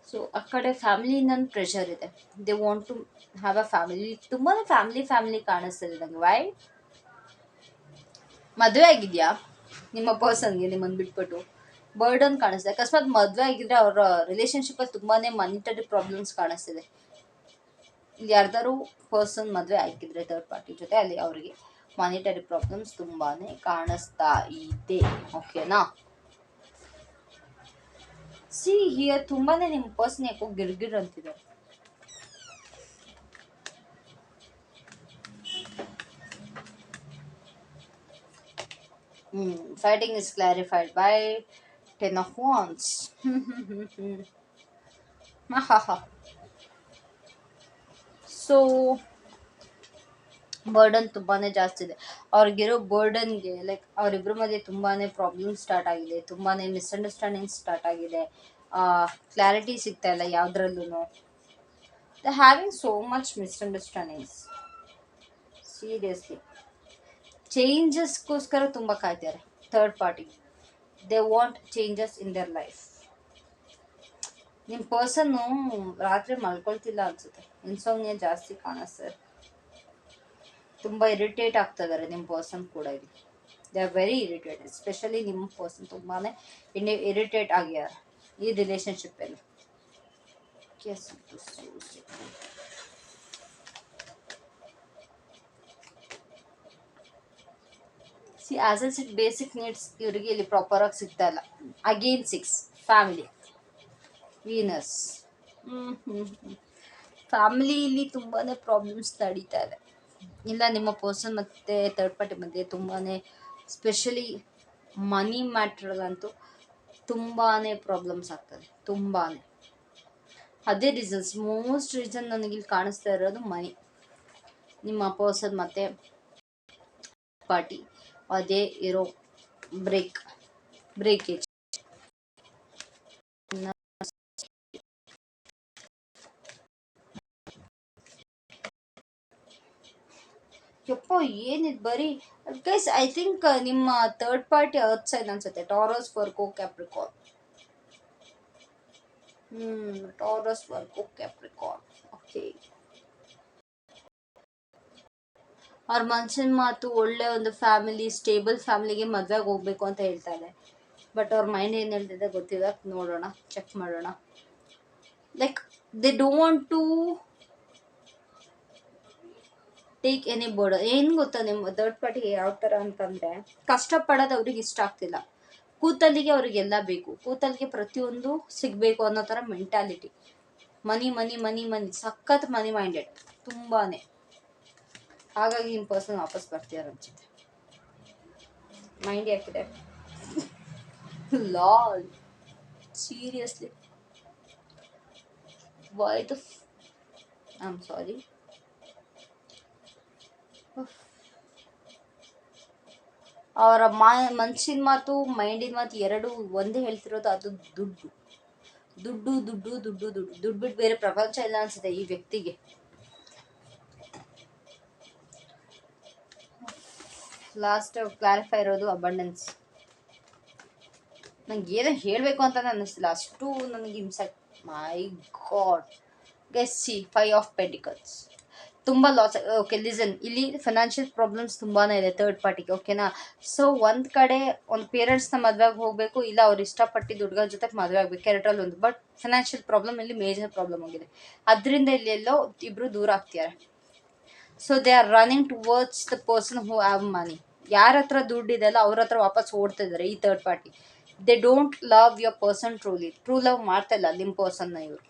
ಸೊ ಆ ಕಡೆ ಫ್ಯಾಮಿಲಿನ ಪ್ರೆಷರ್ ಇದೆ. They want to have a family. ತುಂಬಾ ಫ್ಯಾಮಿಲಿ ಕಾಣಿಸ್ತದೆ ನನಗೆ. ವೈ? ಮದುವೆ ಆಗಿದೆಯಾ ನಿಮ್ಮ ಪರ್ಸನ್ಗೆ? ನಿಮ್ಮನ್ನು ಬಿಟ್ಬಿಟ್ಟು ಬರ್ಡನ್ ಕಾಣಿಸ್ತಿದೆ. ಅಕಸ್ಮಾತ್ ಮದುವೆ ಆಗಿದ್ರೆ ಅವರ ರಿಲೇಷನ್ಶಿಪ್ಪಲ್ಲಿ ತುಂಬಾ ಮಾನಿಟರಿ ಪ್ರಾಬ್ಲಮ್ಸ್ ಕಾಣಿಸ್ತಿದೆ. ಇಲ್ಲಿ ಯಾರ್ದಾರು ಪರ್ಸನ್ ಮದುವೆ ಆಗಿದ್ರೆ ಥರ್ಡ್ ಪಾರ್ಟಿ ಜೊತೆ, ಅಲ್ಲಿ ಅವರಿಗೆ ಮಾನಿಟರಿ ಪ್ರಾಬ್ಲಮ್ಸ್ ತುಂಬಾ ಕಾಣಿಸ್ತಾ ಇದೆ. ಓಕೆನಾ? ಸಿ ಹಿಯರ್ ತುಂಬಾನೇ ನಿಮ್ಮ ಪರ್ಸನ್ ಯಾಕೋ ಗಿರ್ಗಿರ್ ಅಂತಿದೆ. Fighting is clarified by 10 of Wands. So burden ತುಂಬಾನೇ ಜಾಸ್ತಿ ಇದೆ ಅವ್ರಿಗಿರೋ ಬರ್ಡನ್ಗೆ. ಲೈಕ್ ಅವರಿಬ್ಬರ ಮಧ್ಯೆ ತುಂಬಾನೇ ಪ್ರಾಬ್ಲಮ್ ಸ್ಟಾರ್ಟ್ ಆಗಿದೆ, ತುಂಬಾನೇ ಮಿಸ್ಅಂಡರ್ಸ್ಟ್ಯಾಂಡಿಂಗ್ ಸ್ಟಾರ್ಟ್ ಆಗಿದೆ. ಕ್ಲಾರಿಟಿ ಸಿಗ್ತಾ ಇಲ್ಲ ಯಾವುದ್ರಲ್ಲೂ. They having so much misunderstandings. Seriously ಚೇಂಜಸ್ಗೋಸ್ಕರ ತುಂಬ ಕಾಯ್ತಾರೆ third party. They want changes in their life. ನಿಮ್ಮ ಪರ್ಸನ್ನು ರಾತ್ರಿ ಮಲ್ಕೊಳ್ತಿಲ್ಲ ಅನ್ಸುತ್ತೆ, ಇನ್ಸೋಮ್ನಿಯಾ ಜಾಸ್ತಿ ಕಾಣಿಸ್ತಾರೆ. ತುಂಬ ಇರಿಟೇಟ್ ಆಗ್ತಾ ಇದ್ದಾರೆ ನಿಮ್ಮ ಪರ್ಸನ್ ಕೂಡ. ಇಲ್ಲಿ they are very irritated. Especially ನಿಮ್ಮ ಪರ್ಸನ್ ತುಂಬಾ ಇರಿಟೇಟ್ ಆಗ್ಯಾರ ಈ ರಿಲೇಷನ್ಶಿಪ್ಪಲ್ಲಿ. ಸಿ ಆಸ್ ಎಲ್ ಸಿಟ್ ಬೇಸಿಕ್ ನೀಡ್ಸ್ ಇವರಿಗೆ ಇಲ್ಲಿ ಪ್ರಾಪರ್ ಆಗಿ ಸಿಗ್ತಾ ಇಲ್ಲ. Again 6 family, Venus. ಫ್ಯಾಮಿಲಿಯಲ್ಲಿ ತುಂಬಾನೇ ಪ್ರಾಬ್ಲಮ್ಸ್ ನಡೀತಾ ಇದೆ. ಇಲ್ಲ ನಿಮ್ಮ ಪರ್ಸನ್ ಮತ್ತು ಥರ್ಡ್ ಪಾರ್ಟಿ ಮಧ್ಯೆ ತುಂಬಾ ಸ್ಪೆಷಲಿ ಮನಿ ಮ್ಯಾಟ್ರಲ್ಲಂತೂ ತುಂಬಾ ಪ್ರಾಬ್ಲಮ್ಸ್ ಆಗ್ತದೆ. ತುಂಬಾ ಅದೇ ರೀಸನ್ಸ್, ಮೋಸ್ಟ್ ರೀಸನ್ ನನಗಿಲ್ಲಿ ಕಾಣಿಸ್ತಾ ಇರೋದು ಮನಿ. ನಿಮ್ಮ ಪರ್ಸನ್ ಮತ್ತು ಪಾರ್ಟಿ ಅದೇ ಇರೋ ಬ್ರೇಕ್. ಬ್ರೇಕೇಜ್. ಯಪ್ಪ ಏನಿದ್ ಬರೀ ಗೈಸ್, ಐ ಥಿಂಕ್ ನಿಮ್ಮ ಥರ್ಡ್ ಪಾರ್ಟಿ ಅರ್ತ್ ಸೈನ್ ಅನ್ಸುತ್ತೆ. Taurus, Virgo, Capricorn. Taurus, Virgo, Capricorn. Okay. ಅವ್ರ ಮನ್ಸಿನ ಮಾತು ಒಳ್ಳೆ ಒಂದು ಫ್ಯಾಮಿಲಿ, ಸ್ಟೇಬಲ್ ಫ್ಯಾಮಿಲಿಗೆ ಮದ್ವೆಗೆ ಹೋಗ್ಬೇಕು ಅಂತ ಹೇಳ್ತಾರೆ. ಬಟ್ ಅವ್ರ ಮೈಂಡ್ ಏನು ಹೇಳ್ತಿದೆ ಗೊತ್ತಿಲ್ಲ, ನೋಡೋಣ, ಚೆಕ್ ಮಾಡೋಣ. Like they don't want to take any board. ಏನು ಗೊತ್ತಾ ನಿಮ್ಮ ಥರ್ಡ್ ಪಾರ್ಟಿಗೆ ಯಾವ ಥರ ಅಂತಂದರೆ, ಕಷ್ಟಪಡೋದು ಅವ್ರಿಗೆ ಇಷ್ಟ ಆಗ್ತಿಲ್ಲ. ಕೂತಲ್ಲಿಗೆ ಅವ್ರಿಗೆಲ್ಲ ಬೇಕು, ಕೂತಲ್ಲಿಗೆ ಪ್ರತಿಯೊಂದು ಸಿಗಬೇಕು ಅನ್ನೋ ಥರ ಮೆಂಟ್ಯಾಲಿಟಿ. ಮನಿ ಮನಿ ಮನಿ ಮನಿ, ಸಖತ್ ಮನಿ ಮೈಂಡೆಡ್ ತುಂಬಾ. ಹಾಗಾಗಿ ನಿಮ್ಮ ಪರ್ಸನ್ ವಾಪಸ್ ಬರ್ತೀಯಾರ ಅನ್ಸುತ್ತೆ. ಮೈಂಡ್ ಯಾಕಿದೆ lol, seriously why the I am sorry. ಅವರ ಮನ್ಸಿನ ಮಾತು, ಮೈಂಡಿನ ಮಾತು ಎರಡು ಒಂದೇ ಹೇಳ್ತಿರೋದು, ಅದು ದುಡ್ಡು ದುಡ್ಡು ದುಡ್ಡು ದುಡ್ಡು ದುಡ್ಡು ದುಡ್ಡು ಬಿಟ್ಟು ಬೇರೆ ಪ್ರಪಂಚ ಇಲ್ಲ ಅನ್ಸುತ್ತೆ ಈ ವ್ಯಕ್ತಿಗೆ. ಲಾಸ್ಟ್ ಕ್ಲಾರಿಫೈ ಇರೋದು ಅಬಂಡೆನ್ಸ್. ನಂಗೆ ಏನೋ ಹೇಳಬೇಕು ಅಂತಾನೆ ಅನ್ನಿಸ್ತಿಲ್ಲ, ಅಷ್ಟು ನನಗೆ ಹಿಂಸೆ. My god guess see 5 of pentacles. ತುಂಬ ಲಾಸ್. ಓಕೆ ಲಿಸನ್, ಇಲ್ಲಿ ಫೈನಾನ್ಷಿಯಲ್ ಪ್ರಾಬ್ಲಮ್ಸ್ ತುಂಬಾ ಇದೆ ಥರ್ಡ್ ಪಾರ್ಟಿಗೆ, ಓಕೆನಾ. ಸೊ ಒಂದು ಕಡೆ ಒಂದು ಪೇರೆಂಟ್ಸ್ನ ಮದುವೆಗೆ ಹೋಗಬೇಕು, ಇಲ್ಲ ಅವ್ರು ಇಷ್ಟಪಟ್ಟಿದ್ದು ಹುಡುಗನ ಜೊತೆ ಮದುವೆ ಆಗಬೇಕು, ಎರಡರಲ್ಲಿ ಒಂದು. ಬಟ್ ಫೈನಾನ್ಷಿಯಲ್ ಪ್ರಾಬ್ಲಮ್ ಇಲ್ಲಿ ಮೇಜರ್ ಪ್ರಾಬ್ಲಮ್ ಆಗಿದೆ. ಅದರಿಂದ ಇಲ್ಲಿ ಎಲ್ಲೋ ಇಬ್ಬರು ದೂರ ಆಗ್ತಿದ್ದಾರೆ. So they R running towards the person who have money. ಯಾರ ಹತ್ರ ದುಡ್ಡು ಅಲ್ಲ ಅವ್ರ ಹತ್ರ ವಾಪಸ್ ಓಡ್ತಿದ್ದಾರೆ ಈ third party. They don't love your person truly. True love ಮಾಡ್ತಾ ಇಲ್ಲ ನಿಮ್ಮ ಪರ್ಸನ್ನ ಇವರು.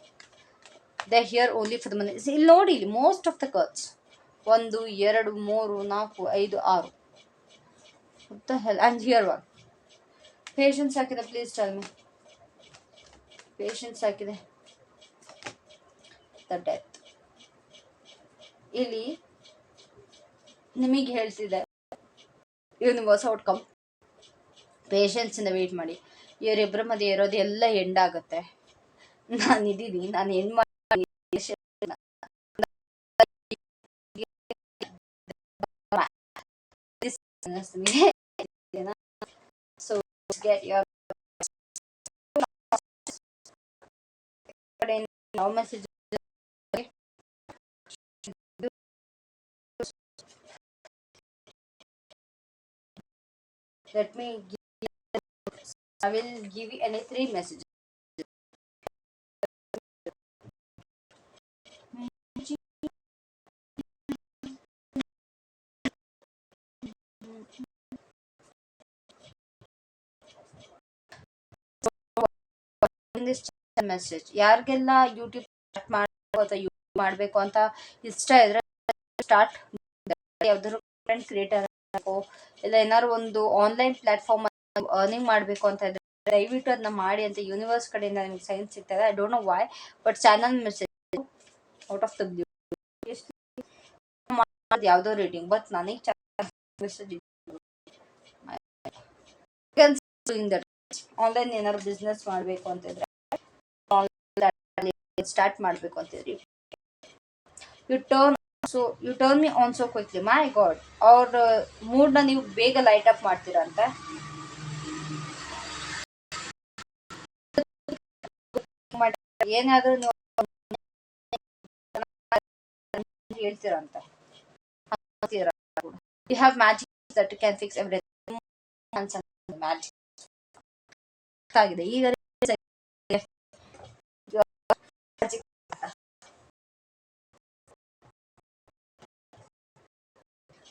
They here only for the money. ಇಲ್ಲಿ ನೋಡಿ, ಇಲ್ಲಿ most of the cards 1 2 3 4 5 6. What the hell? And here one. Patience ಹಾಕಿದೆ, ಪ್ಲೀಸ್ ಟೆಲ್ ಮಿ. ಪೇಷನ್ಸ್ ಹಾಕಿದೆ. The death. ಇಲ್ಲಿ ನಿಮಗೆ ಹೇಳ್ತಿದೆ ಯೂನಿವರ್ಸ್ ಔಟ್ಕಮ್. ಪೇಷನ್ಸಿಂದ ವೆಯ್ಟ್ ಮಾಡಿ. ಇವರಿಬ್ಬರ ಮಧ್ಯೆ ಇರೋದು ಎಲ್ಲ ಎಂಡ್ ಆಗುತ್ತೆ. ನಾನಿದ್ದೀನಿ, ನಾನು ಏನು ಮಾಡಿ ಸೊ ಗೆಟ್ ಯುವರ್ ಯಾವ message. Let me give, I will give you any 3 messages. In this message ಯಾರಿಗೆಲ್ಲ ಯೂಟ್ಯೂಬ್ ಸ್ಟಾರ್ಟ್ ಮಾಡಬೇಕು ಅಥವಾ ಯೂಟ್ಯೂಬ್ ಮಾಡಬೇಕು ಅಂತ ಇಷ್ಟ ಇದ್ರೆ ಸ್ಟಾರ್ಟ್. ಯಾವ್ದಾದ್ರು ಕಂಟೆಂಟ್ ಕ್ರಿಯೇಟರ್ ಆಗಬೇಕು, ಇಲ್ಲ ಏನಾದ್ರು ಒಂದು ಆನ್ಲೈನ್ ಪ್ಲಾಟ್ಫಾರ್ಮ್ ಅರ್ನಿಂಗ್ ಮಾಡಬೇಕು ಅಂತ ಇದ್ರೆ ದಯವಿಟ್ಟು ಅದನ್ನ ಮಾಡಿ ಅಂತ ಯೂನಿವರ್ಸ್ ಕಡೆಯಿಂದ ನಿಮ್ಗೆ ಸೈನ್ ಸಿಗ್ತದೆ. I don't know why, but channel message out of the blue ಯಾವುದೋ ರೀಡಿಂಗ್, ಬಟ್ ನನಗೆ ಮೆಸೇಜ್ ಆನ್ಲೈನ್ ಏನಾದ್ರು ಬಿಸ್ನೆಸ್ ಮಾಡಬೇಕು ಅಂತಿದ್ರೆ, ಸ್ಟಾರ್ಟ್ ಮಾಡಬೇಕು ಅಂತಿದ್ರಿ, you turn me on so quickly. My god, ಅವ್ರ ಮೂಡ್ನ ನೀವು ಬೇಗ ಲೈಟ್ ಅಪ್ ಮಾಡ್ತೀರಂತ. ಏನಾದ್ರೂ ನೀವು ಹೇಳ್ತೀರಂತ. You have magic that can fix everything. Magic ಆಗಿದೆ ಈಗ.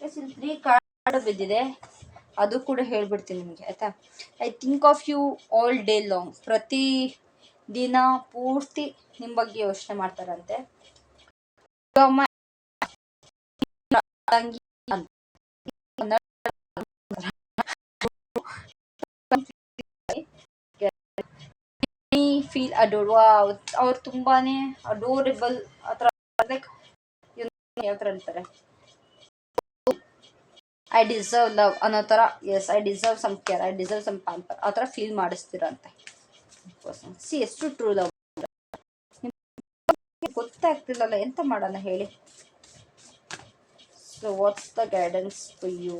ಇಲ್ಲಿ 3 ಕಾರ್ಡ್ ಬಿದ್ದಿದೆ, ಅದು ಕೂಡ ಹೇಳ್ಬಿಡ್ತೀನಿ ನಿಮಗೆ, ಆಯ್ತಾ. I think of you all day long. ಪ್ರತಿ ದಿನ ಪೂರ್ತಿ ನಿಮ್ಮ ಬಗ್ಗೆ ಯೋಚನೆ ಮಾಡ್ತಾರಂತೆ. Feel adore. ಅವ್ರು ತುಂಬಾನೇ ಅಡೋರೇಬಲ್ ಆ ಥರ. ಲೈಕ್ ಯಾವ ಥರ ಅಂತಾರೆ, ಐ ಡಿಸರ್ವ್ ಲವ್ ಅನ್ನೋ ಥರ, yes I deserve some care, I deserve some pamper ಆ ಥರ ಫೀಲ್ ಮಾಡಿಸ್ತೀರಂತೆ ಸಿ. ಎಷ್ಟು ಟ್ರೂ ಲವ್ ಗೊತ್ತಾಗ್ತಿಲ್ಲಲ್ಲ, ಎಂತ ಮಾಡೋಣ ಹೇಳಿ. So what's the guidance for you?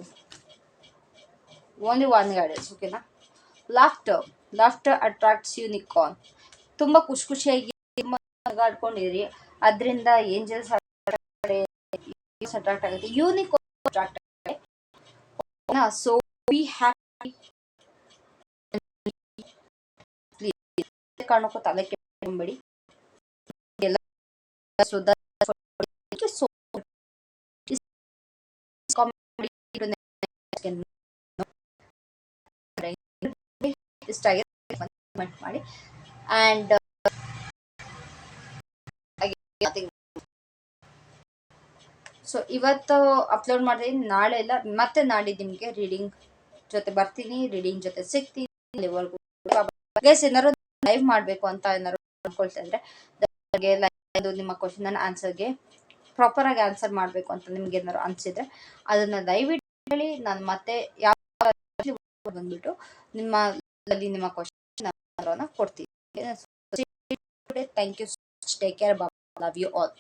Only one guidance, ಓಕೆನಾ? Laughter attracts unicorn. ತುಂಬ ಖುಷಿಯಾಗಿ ನಗಾಡ್ಕೊಂಡಿರಿ, ಅದರಿಂದ ಏಂಜಲ್ಸ್ ಅಟ್ರಾಕ್ಟ್ ಆಗುತ್ತೆ, ಯೂನಿಕಾರ್ನ್ ಅಟ್ರಾಕ್ಟ್ ಆಗುತ್ತೆ. So be happy. ಕಾರಣಕ್ಕೂ ತಲೆ ಕೆಡಬೇಡಿ. ಇಷ್ಟ ಮಾಡಿ ಆ್ಯಂಡ್ ಸೊ ಇವತ್ತು ಅಪ್ಲೋಡ್ ಮಾಡಿದ್ದೀನಿ, ನಾಳೆ ಎಲ್ಲ ಮತ್ತೆ ನಾಡಿದ್ದು ನಿಮಗೆ ರೀಡಿಂಗ್ ಜೊತೆ ಬರ್ತೀನಿ, ರೀಡಿಂಗ್ ಜೊತೆ ಸಿಗ್ತೀನಿ. ಅಲ್ಲಿವರೆಗೂ ಗೈಸ್, ಏನಾದ್ರು ಲೈವ್ ಮಾಡಬೇಕು ಅಂತ ಏನಾದ್ರು ಅನ್ಕೊಳ್ತಾ ಇದ್ರೆ ನಿಮ್ಮ ಕ್ವಶನ್ ಆನ್ಸರ್ಗೆ ಪ್ರಾಪರ್ ಆಗಿ ಆನ್ಸರ್ ಮಾಡಬೇಕು ಅಂತ ನಿಮ್ಗೆ ಏನಾದ್ರು ಅನ್ಸಿದ್ರೆ ಅದನ್ನ ದಯವಿಟ್ಟು ಹೇಳಿ. ನಾನು ಮತ್ತೆ ಯಾವ ಬಂದ್ಬಿಟ್ಟು ನಿಮ್ಮ ಕ್ವಶನ್ ಕೊಡ್ತೀನಿ. Thank you, take care, love you all.